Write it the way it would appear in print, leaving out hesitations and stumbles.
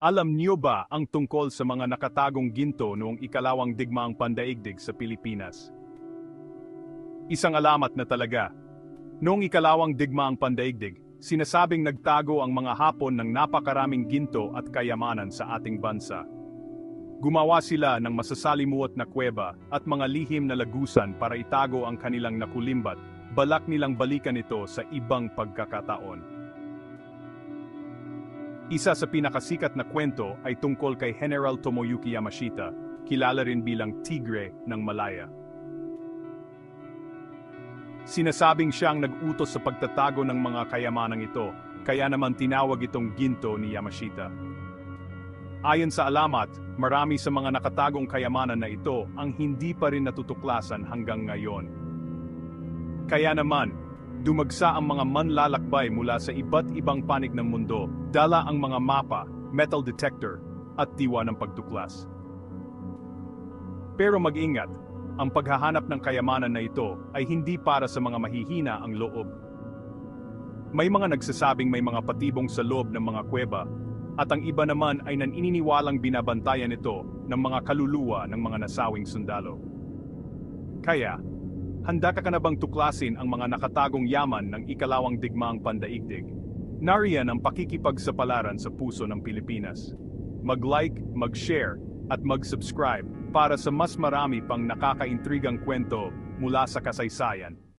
Alam niyo ba ang tungkol sa mga nakatagong ginto noong ikalawang digmaang pandaigdig sa Pilipinas? Isang alamat na talaga. Noong ikalawang digmaang pandaigdig, sinasabing nagtago ang mga Hapon ng napakaraming ginto at kayamanan sa ating bansa. Gumawa sila ng masasalimuot na kuweba at mga lihim na lagusan para itago ang kanilang nakulimbat, balak nilang balikan ito sa ibang pagkakataon. Isa sa pinakasikat na kwento ay tungkol kay General Tomoyuki Yamashita, kilala rin bilang Tigre ng Malaya. Sinasabing siyang nag-utos sa pagtatago ng mga kayamanang ito, kaya naman tinawag itong ginto ni Yamashita. Ayon sa alamat, marami sa mga nakatagong kayamanan na ito ang hindi pa rin natutuklasan hanggang ngayon. Kaya naman, dumagsa ang mga manlalakbay mula sa iba't ibang panig ng mundo, dala ang mga mapa, metal detector, at diwa ng pagtuklas. Pero mag-ingat, ang paghahanap ng kayamanan na ito ay hindi para sa mga mahihina ang loob. May mga nagsasabing may mga patibong sa loob ng mga kuweba, at ang iba naman ay naniniwalang binabantayan ito ng mga kaluluwa ng mga nasawing sundalo. Kaya, handa ka na bang tuklasin ang mga nakatagong yaman ng ikalawang digmaang pandaigdig? Nariyan ang pakikipagsapalaran sa puso ng Pilipinas. Mag-like, mag-share, at mag-subscribe para sa mas marami pang nakakaintrigang kwento mula sa kasaysayan.